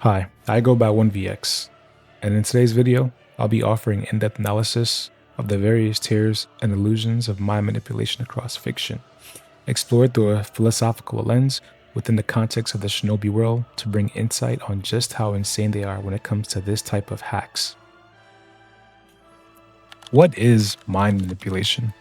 Hi, I go by 1VX, and in today's video, I'll be offering in-depth analysis of the various tiers and illusions of mind manipulation across fiction, explored through a philosophical lens within the context of the Shinobi world to bring insight on just how insane they are when it comes to this type of hacks. What is mind manipulation?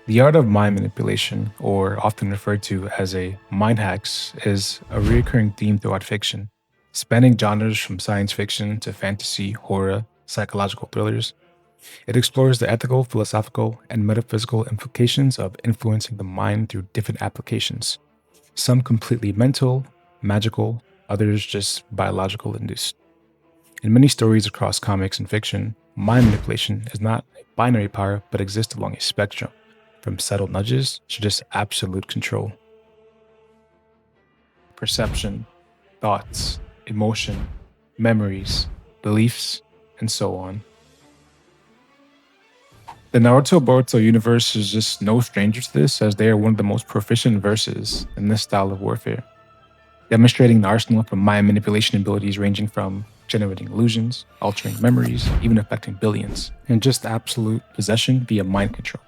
The art of mind manipulation, or often referred to as a mind hacks, is a recurring theme throughout fiction, spanning genres from science fiction to fantasy, horror, psychological thrillers. It explores the ethical, philosophical, and metaphysical implications of influencing the mind through different applications, some completely mental, magical, others just biological induced. In many stories across comics and fiction, mind manipulation is not a binary power but exists along a spectrum, from subtle nudges to just absolute control. Perception, thoughts, emotion, memories, beliefs, and so on. The Naruto Boruto Universe is just no stranger to this, as they are one of the most proficient verses in this style of warfare, demonstrating an arsenal from mind manipulation abilities ranging from generating illusions, altering memories, even affecting billions, and just absolute possession via mind control.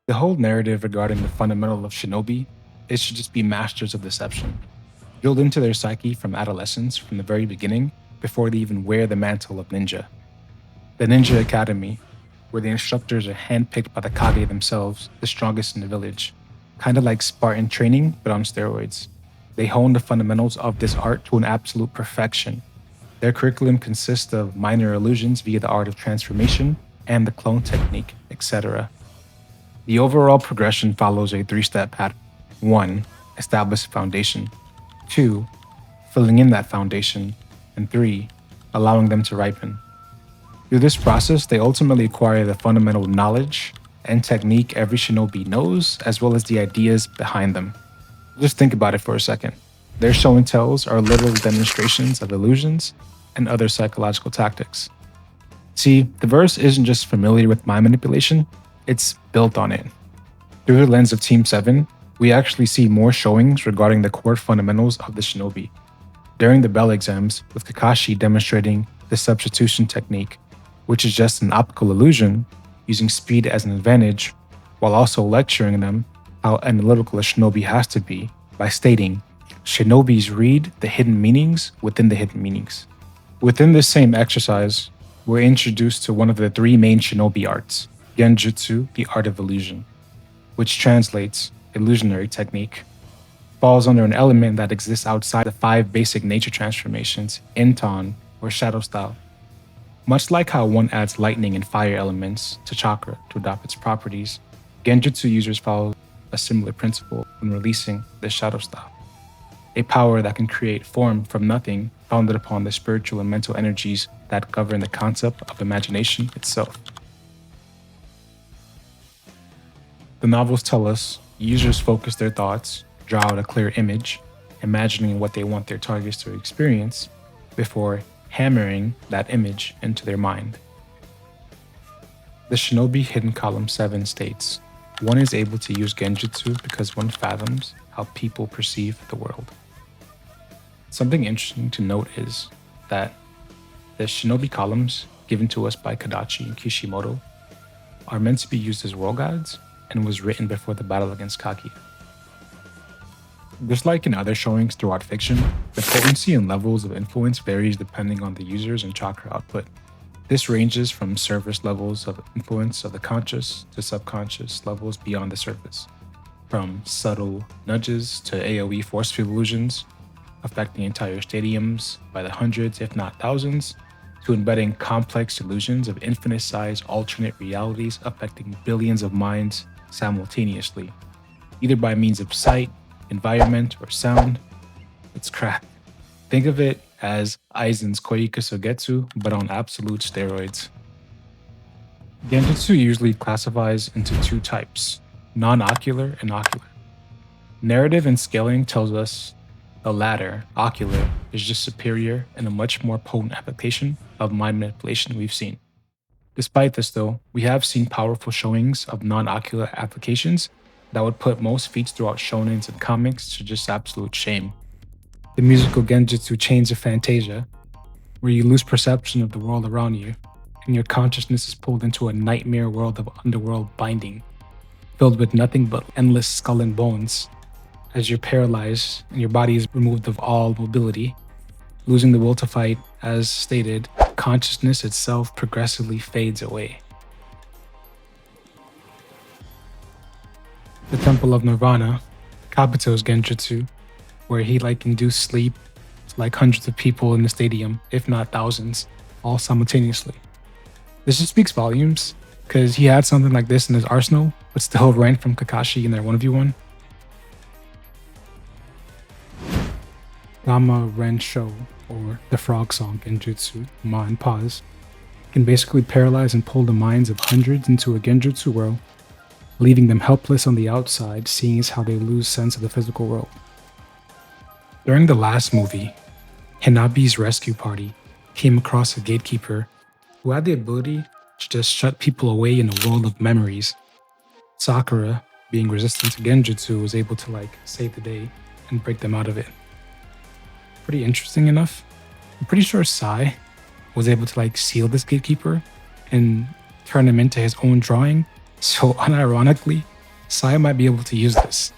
The whole narrative regarding the fundamental of Shinobi is to just be masters of deception, drilled into their psyche from adolescence from the very beginning before they even wear the mantle of ninja. The Ninja Academy, where the instructors are handpicked by the Kage themselves, the strongest in the village, kind of like Spartan training but on steroids. They hone the fundamentals of this art to an absolute perfection. Their curriculum consists of minor illusions via the art of transformation and the clone technique, etc. The overall progression follows a three-step pattern. 1. Establish a foundation. 2. Filling in that foundation. And 3. Allowing them to ripen. Through this process, they ultimately acquire the fundamental knowledge and technique every shinobi knows, as well as the ideas behind them. Just think about it for a second. Their show and tells are literal demonstrations of illusions and other psychological tactics. See, the verse isn't just familiar with mind manipulation, it's built on it. Through the lens of Team 7, we actually see more showings regarding the core fundamentals of the shinobi. During the bell exams, with Kakashi demonstrating the substitution technique, which is just an optical illusion, using speed as an advantage, while also lecturing them how analytical a shinobi has to be by stating, "Shinobis read the hidden meanings within the hidden meanings." Within this same exercise, we're introduced to one of the three main shinobi arts, Genjutsu, the art of illusion, which translates illusionary technique, falls under an element that exists outside the 5 basic nature transformations, Inton, or shadow style. Much like how one adds lightning and fire elements to chakra to adopt its properties, Genjutsu users follow a similar principle when releasing the shadow style, a power that can create form from nothing founded upon the spiritual and mental energies that govern the concept of imagination itself. The novels tell us users focus their thoughts, draw out a clear image, imagining what they want their targets to experience, before hammering that image into their mind. The Shinobi Hidden Column 7 states, one is able to use Genjutsu because one fathoms how people perceive the world. Something interesting to note is that the Shinobi columns given to us by Kadachi and Kishimoto are meant to be used as world guides and was written before the battle against Kaguya. Just like in other showings throughout fiction, the potency and levels of influence varies depending on the users and chakra output. This ranges from surface levels of influence of the conscious to subconscious levels beyond the surface, from subtle nudges to AoE force field illusions, affecting entire stadiums by the hundreds if not thousands, to embedding complex illusions of infinite size alternate realities affecting billions of minds simultaneously, either by means of sight, environment, or sound. It's crap. Think of it as Aizen's Koike Sogetsu, but on absolute steroids. Genjutsu usually classifies into 2 types, non-ocular and ocular. Narrative and scaling tells us the latter, ocular, is just superior and a much more potent application of mind manipulation we've seen. Despite this though, we have seen powerful showings of non-ocular applications that would put most feats throughout shonens and comics to just absolute shame. The musical Genjutsu Chains of Fantasia, where you lose perception of the world around you, and your consciousness is pulled into a nightmare world of underworld binding, filled with nothing but endless skull and bones, as you're paralyzed and your body is removed of all mobility, losing the will to fight. As stated, consciousness itself progressively fades away. The Temple of Nirvana, Kabuto's Genjutsu, where he induced sleep to hundreds of people in the stadium, if not thousands, all simultaneously. This just speaks volumes, because he had something like this in his arsenal, but still ran from Kakashi in their 1v1. Rama Rensho, or the Frog Song Genjutsu, Ma and Pause, can basically paralyze and pull the minds of hundreds into a Genjutsu world, leaving them helpless on the outside, seeing as how they lose sense of the physical world. During the last movie, Hinabi's rescue party came across a gatekeeper who had the ability to just shut people away in a world of memories. Sakura, being resistant to Genjutsu, was able to save the day and break them out of it. Pretty interesting enough. I'm pretty sure Sai was able to seal this gatekeeper and turn him into his own drawing. So unironically, Sai might be able to use this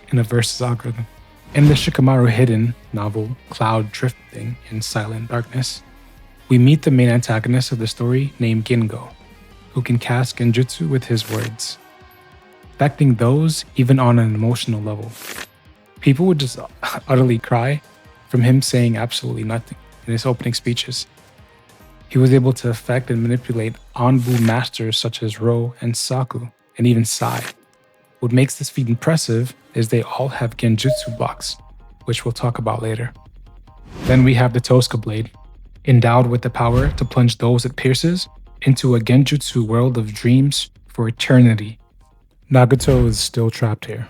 in a versus algorithm. In the Shikamaru Hidden novel, Cloud Drifting in Silent Darkness, we meet the main antagonist of the story named Gingo, who can cast Genjutsu with his words, affecting those even on an emotional level. People would just utterly cry from him saying absolutely nothing in his opening speeches. He was able to affect and manipulate Anbu masters such as Ro and Saku, and even Sai. What makes this feat impressive is they all have Genjutsu blocks, which we'll talk about later. Then we have the Tosca Blade, endowed with the power to plunge those it pierces into a Genjutsu world of dreams for eternity. Nagato is still trapped here.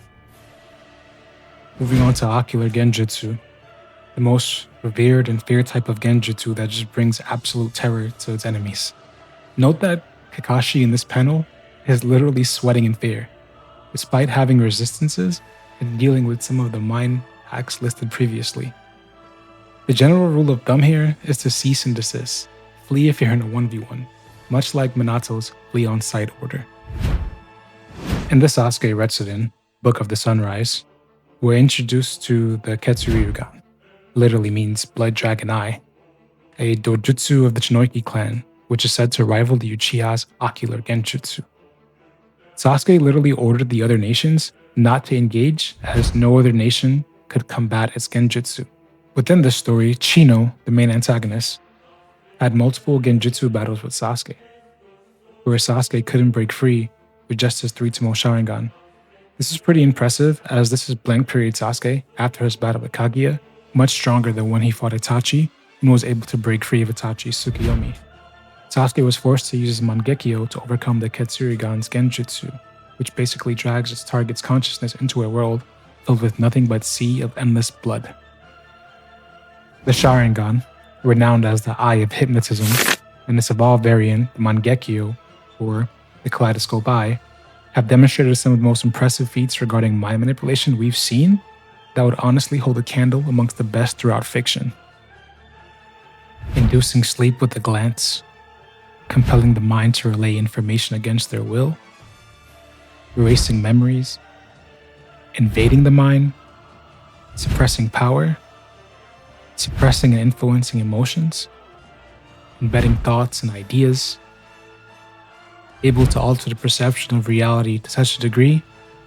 Moving on to Ocular Genjutsu, the most revered and feared type of Genjutsu that just brings absolute terror to its enemies. Note that Kakashi in this panel is literally sweating in fear, despite having resistances and dealing with some of the mind hacks listed previously. The general rule of thumb here is to cease and desist, flee if you're in a 1v1, much like Minato's flee on sight order. In the Sasuke Retsuden, Book of the Sunrise, we're introduced to the Ketsuryugan, literally means Blood Dragon Eye, a dojutsu of the Chinoiki clan, which is said to rival the Uchiha's Ocular Genjutsu. Sasuke literally ordered the other nations not to engage, as no other nation could combat its Genjutsu. Within this story, Chino, the main antagonist, had multiple Genjutsu battles with Sasuke, where Sasuke couldn't break free with just his 3-Tomo Sharingan. This is pretty impressive, as this is blank period Sasuke after his battle with Kaguya, much stronger than when he fought Itachi and was able to break free of Itachi's Tsukiyomi. Sasuke was forced to use his Mangekyo to overcome the Ketsuryugan's Genjutsu, which basically drags its target's consciousness into a world filled with nothing but sea of endless blood. The Sharingan, renowned as the Eye of Hypnotism, and its evolved variant, the Mangekyo, or the Kaleidoscope Eye, have demonstrated some of the most impressive feats regarding mind manipulation we've seen that would honestly hold a candle amongst the best throughout fiction. Inducing sleep with a glance, compelling the mind to relay information against their will, erasing memories, invading the mind, suppressing power, suppressing and influencing emotions, embedding thoughts and ideas, able to alter the perception of reality to such a degree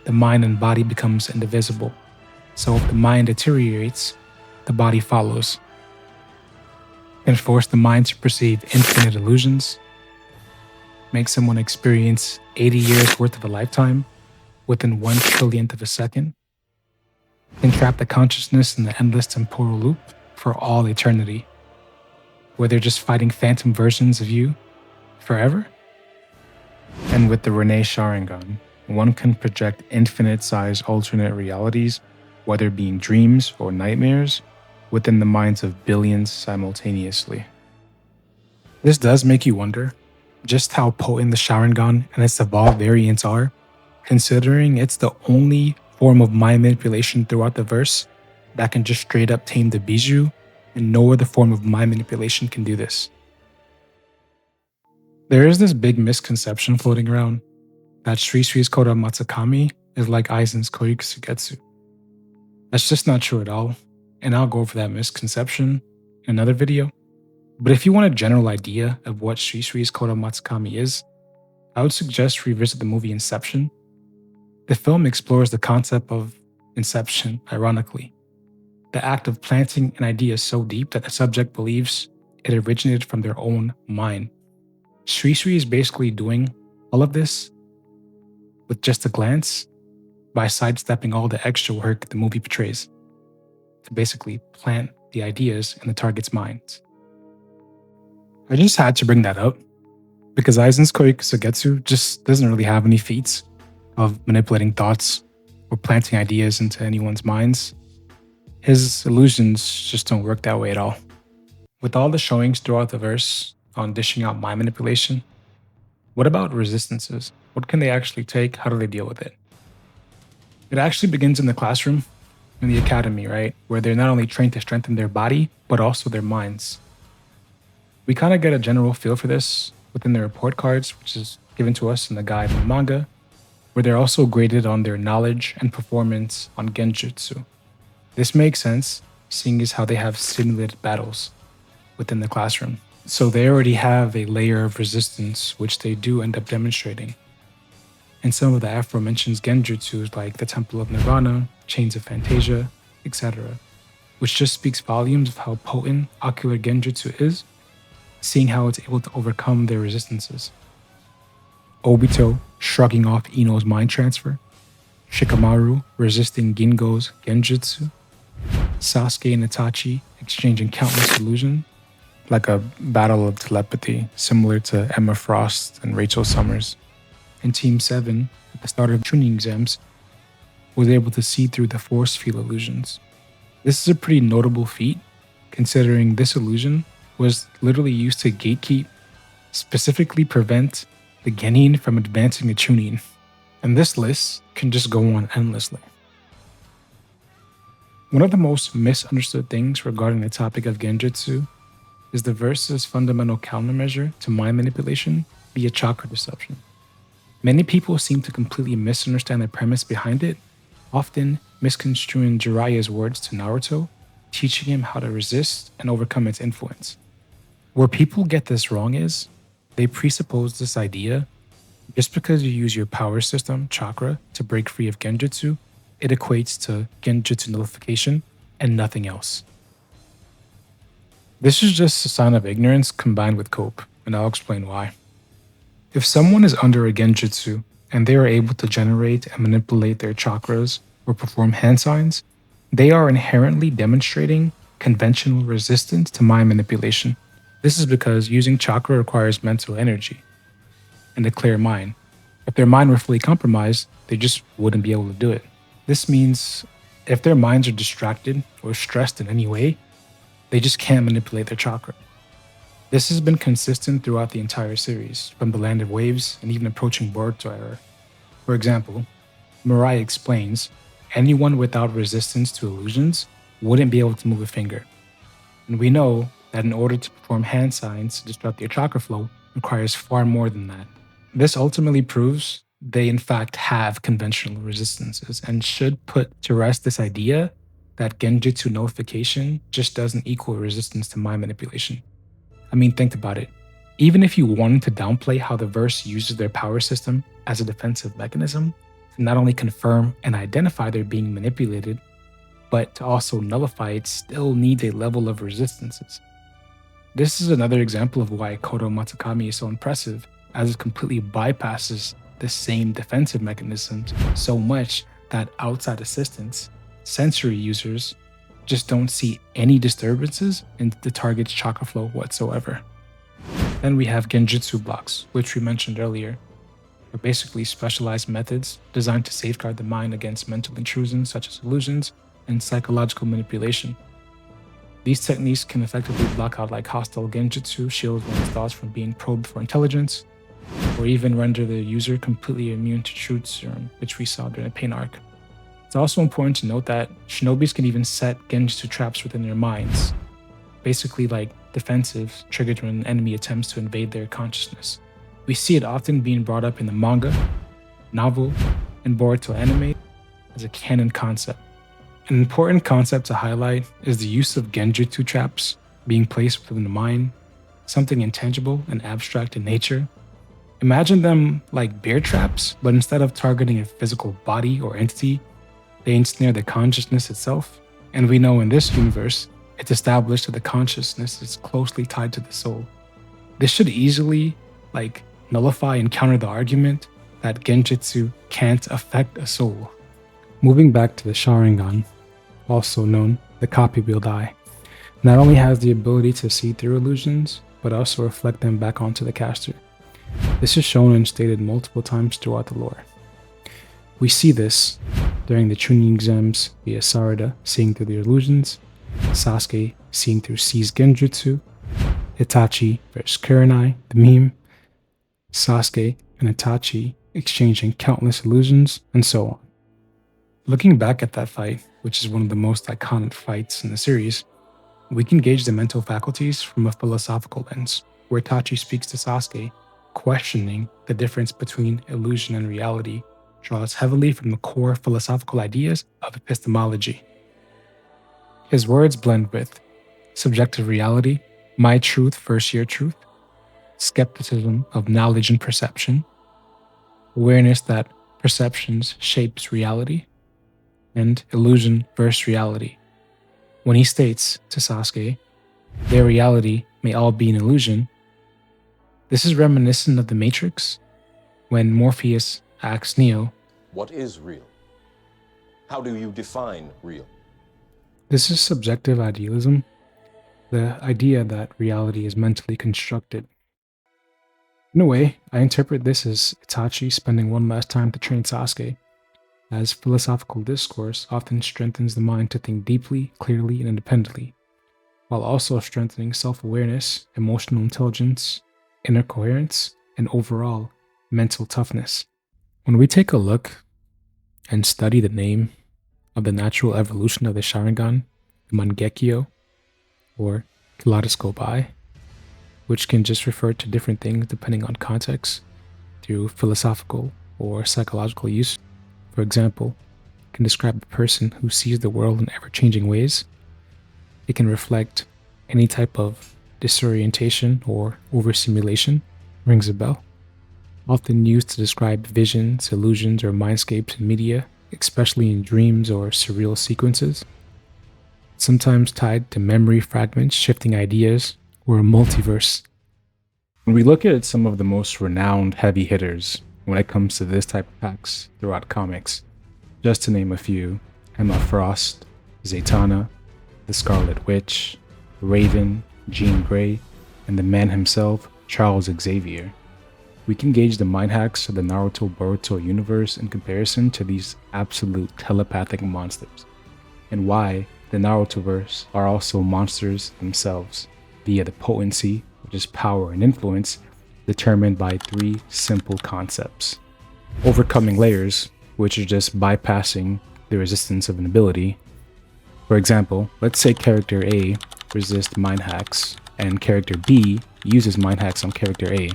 the mind and body becomes indivisible. So if the mind deteriorates, the body follows. Can force the mind to perceive infinite illusions, make someone experience 80 years worth of a lifetime within 1/trillionth of a second, can trap the consciousness in the endless temporal loop for all eternity, where they're just fighting phantom versions of you forever. And with the Renei Sharingan, one can project infinite-sized alternate realities, whether being dreams or nightmares, within the minds of billions simultaneously. This does make you wonder just how potent the Sharingan and its evolved variants are, considering it's the only form of mind manipulation throughout the verse that can just straight up tame the Bijou, and no other form of mind manipulation can do this. There is this big misconception floating around that Sri Sri's Kotoamatsukami is like Aizen's Koikusugetsu. That's just not true at all, and I'll go over that misconception in another video. But if you want a general idea of what Sri Sri's Kotoamatsukami is, I would suggest revisit the movie Inception. The film explores the concept of inception, ironically, the act of planting an idea so deep that the subject believes it originated from their own mind. Sri Sri is basically doing all of this with just a glance by sidestepping all the extra work the movie portrays to basically plant the ideas in the target's minds. I just had to bring that up because Aizen's Koikusugetsu just doesn't really have any feats of manipulating thoughts or planting ideas into anyone's minds. His illusions just don't work that way at all. With all the showings throughout the verse on dishing out mind manipulation, what about resistances? What can they actually take? How do they deal with it? It actually begins in the classroom, in the academy, right? Where they're not only trained to strengthen their body, but also their minds. We kind of get a general feel for this within the report cards, which is given to us in the guide and the manga, where they're also graded on their knowledge and performance on Genjutsu. This makes sense, seeing as how they have simulated battles within the classroom. So they already have a layer of resistance, which they do end up demonstrating. And some of the aforementioned Genjutsus like the Temple of Nirvana, Chains of Fantasia, etc., which just speaks volumes of how potent ocular Genjutsu is, seeing how it's able to overcome their resistances. Obito shrugging off Ino's mind transfer, Shikamaru resisting Gingo's Genjutsu, Sasuke and Itachi exchanging countless illusions, like a battle of telepathy similar to Emma Frost and Rachel Summers. And Team 7, at the start of Chunin exams, was able to see through the force field illusions. This is a pretty notable feat, considering this illusion was literally used to gatekeep, specifically prevent the Genin from advancing the Chunin. And this list can just go on endlessly. One of the most misunderstood things regarding the topic of Genjutsu is the verse's fundamental countermeasure to mind manipulation via chakra deception. Many people seem to completely misunderstand the premise behind it, often misconstruing Jiraiya's words to Naruto, teaching him how to resist and overcome its influence. Where people get this wrong is, they presuppose this idea, just because you use your power system, chakra, to break free of Genjutsu, it equates to Genjutsu nullification and nothing else. This is just a sign of ignorance combined with cope, and I'll explain why. If someone is under a Genjutsu and they are able to generate and manipulate their chakras or perform hand signs, they are inherently demonstrating conventional resistance to mind manipulation. This is because using chakra requires mental energy and a clear mind. If their mind were fully compromised, they just wouldn't be able to do it. This means if their minds are distracted or stressed in any way, they just can't manipulate their chakra. This has been consistent throughout the entire series, from the Land of Waves and even approaching Boruto era. For example, Mirai explains, anyone without resistance to illusions wouldn't be able to move a finger. And we know that in order to perform hand signs to disrupt your chakra flow requires far more than that. This ultimately proves they in fact have conventional resistances and should put to rest this idea that Genjutsu nullification just doesn't equal resistance to mind manipulation. I mean, think about it. Even if you wanted to downplay how the verse uses their power system as a defensive mechanism to not only confirm and identify they're being manipulated, but to also nullify it still needs a level of resistances. This is another example of why Kotoamatsukami is so impressive, as it completely bypasses the same defensive mechanisms so much that outside assistance, sensory users just don't see any disturbances in the target's chakra flow whatsoever. Then we have Genjutsu blocks, which we mentioned earlier, are basically specialized methods designed to safeguard the mind against mental intrusions such as illusions and psychological manipulation. These techniques can effectively block out like hostile Genjutsu, shield one's thoughts from being probed for intelligence, or even render the user completely immune to truth serum, which we saw during the pain arc. It's also important to note that shinobis can even set genjutsu traps within their minds, basically like defensives triggered when an enemy attempts to invade their consciousness. We see it often being brought up in the manga, novel, and Boruto anime as a canon concept. An important concept to highlight is the use of genjutsu traps being placed within the mind, something intangible and abstract in nature. Imagine them like bear traps, but instead of targeting a physical body or entity, they ensnare the consciousness itself. And we know in this universe, it's established that the consciousness is closely tied to the soul. This should easily nullify and counter the argument that genjutsu can't affect a soul. Moving back to the Sharingan, also known the copy wheel eye, not only has the ability to see through illusions, but also reflect them back onto the caster. This is shown and stated multiple times throughout the lore. We see this during the Chunin exams via Sarada seeing through the illusions, Sasuke seeing through C's genjutsu, Itachi versus Kurenai, the meme, Sasuke and Itachi exchanging countless illusions, and so on. Looking back at that fight, which is one of the most iconic fights in the series, we can gauge the mental faculties from a philosophical lens, where Itachi speaks to Sasuke, questioning the difference between illusion and reality, draws heavily from the core philosophical ideas of epistemology. His words blend with subjective reality, my truth versus your truth, skepticism of knowledge and perception, awareness that perceptions shapes reality, and illusion versus reality. When he states to Sasuke, their reality may all be an illusion, this is reminiscent of the Matrix, when Morpheus asks Neo, what is real? How do you define real? This is subjective idealism, the idea that reality is mentally constructed. In a way, I interpret this as Itachi spending one last time to train Sasuke, as philosophical discourse often strengthens the mind to think deeply, clearly, and independently, while also strengthening self-awareness, emotional intelligence, inner coherence, and overall mental toughness. When we take a look and study the name of the natural evolution of the Sharingan, the Mangekyo, or kaleidoscope eye, which can just refer to different things depending on context through philosophical or psychological use. For example, it can describe a person who sees the world in ever-changing ways. It can reflect any type of disorientation or overstimulation. Rings a bell. Often used to describe visions, illusions, or mindscapes in media, especially in dreams or surreal sequences. Sometimes tied to memory fragments, shifting ideas, or a multiverse. When we look at some of the most renowned heavy hitters when it comes to this type of packs throughout comics, just to name a few, Emma Frost, Zatanna, the Scarlet Witch, Raven, Jean Grey, and the man himself, Charles Xavier, we can gauge the mind hacks of the Naruto Boruto universe in comparison to these absolute telepathic monsters, and why the Narutoverse are also monsters themselves, via the potency, which is power and influence, determined by three simple concepts. Overcoming layers, which are just bypassing the resistance of an ability. For example, let's say character A resists mind hacks, and character B uses mind hacks on character A.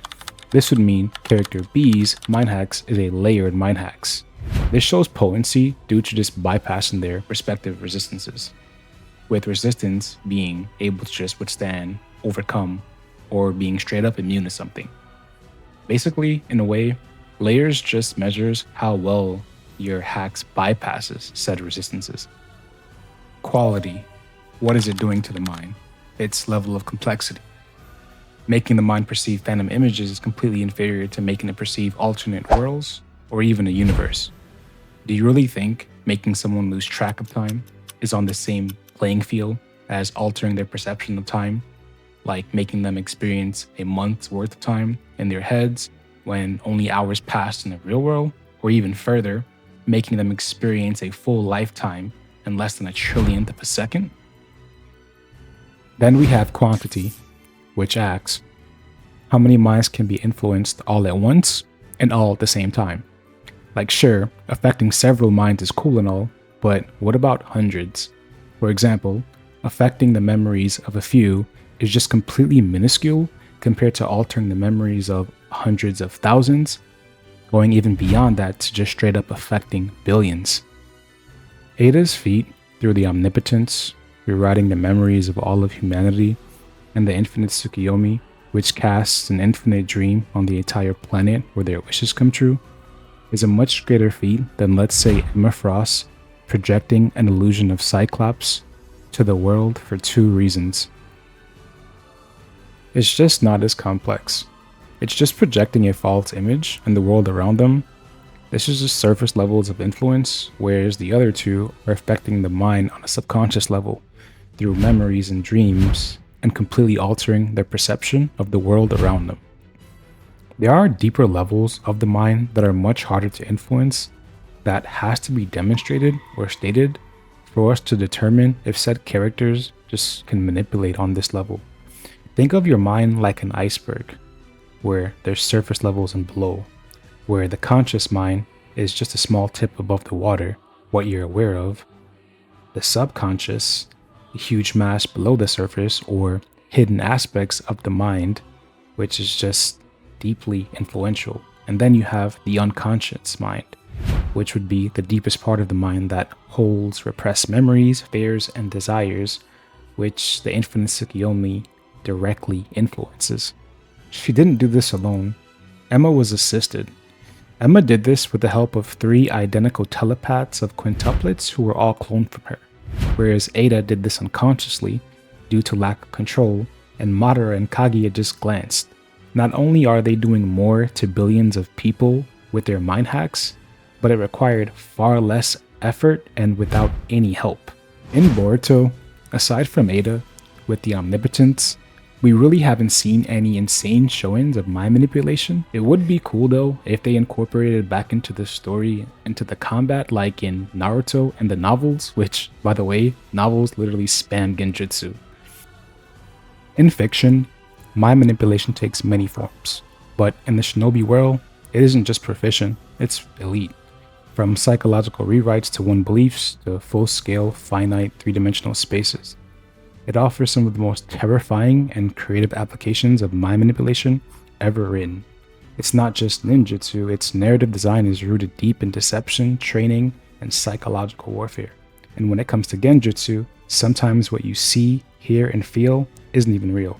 This would mean character B's mind hacks is a layered mind hacks. This shows potency due to just bypassing their respective resistances, with resistance being able to just withstand, overcome, or being straight up immune to something. Basically, in a way, layers just measures how well your hacks bypasses said resistances. Quality, what is it doing to the mind? Its level of complexity. Making the mind perceive phantom images is completely inferior to making it perceive alternate worlds or even a universe. Do you really think making someone lose track of time is on the same playing field as altering their perception of time, like making them experience a month's worth of time in their heads when only hours passed in the real world, or even further, making them experience a full lifetime in less than a trillionth of a second? Then we have quantity, which asks, how many minds can be influenced all at once and all at the same time? Like sure, affecting several minds is cool and all, But what about hundreds? For example, affecting the memories of a few is just completely minuscule compared to altering the memories of hundreds of thousands, going even beyond that to just straight up affecting billions. Ada's feat through the omnipotence, rewriting the memories of all of humanity, and the infinite Tsukiyomi, which casts an infinite dream on the entire planet where their wishes come true, is a much greater feat than, let's say, Emma Frost projecting an illusion of Cyclops to the world for two reasons. It's just not as complex. It's just projecting a false image in the world around them. This is just surface levels of influence, whereas the other two are affecting the mind on a subconscious level through memories and dreams and completely altering their perception of the world around them. There are deeper levels of the mind that are much harder to influence that has to be demonstrated or stated for us to determine if said characters just can manipulate on this level. Think of your mind like an iceberg, where there's surface levels and below, where the conscious mind is just a small tip above the water, what you're aware of. The subconscious, the huge mass below the surface or hidden aspects of the mind, which is just deeply influential. And then you have the unconscious mind, which would be the deepest part of the mind that holds repressed memories, fears, and desires, which the infinite Tsukiyomi directly influences. She didn't do this alone. Emma was assisted. Emma did this with the help of 3 identical telepaths of quintuplets who were all cloned from her, whereas Ada did this unconsciously due to lack of control, and Madara and Kaguya just glanced. Not only are they doing more to billions of people with their mind hacks, but it required far less effort and without any help. In Boruto, aside from Ada, with the omnipotence, we really haven't seen any insane showings of mind manipulation. It would be cool though if they incorporated it back into the story, into the combat, like in Naruto and the novels, which, by the way, novels literally spam Genjutsu. In fiction, mind manipulation takes many forms, but in the Shinobi world, it isn't just proficient, it's elite. From psychological rewrites to one beliefs to full-scale, finite, three-dimensional spaces. It offers some of the most terrifying and creative applications of mind manipulation ever written. It's not just ninjutsu, its narrative design is rooted deep in deception, training, and psychological warfare. And when it comes to Genjutsu, sometimes what you see, hear, and feel isn't even real.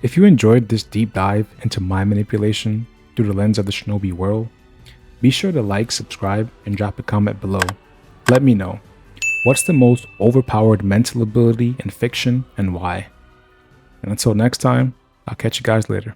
If you enjoyed this deep dive into mind manipulation through the lens of the Shinobi world, be sure to like, subscribe, and drop a comment below. Let me know, what's the most overpowered mental ability in fiction and why? And until next time, I'll catch you guys later.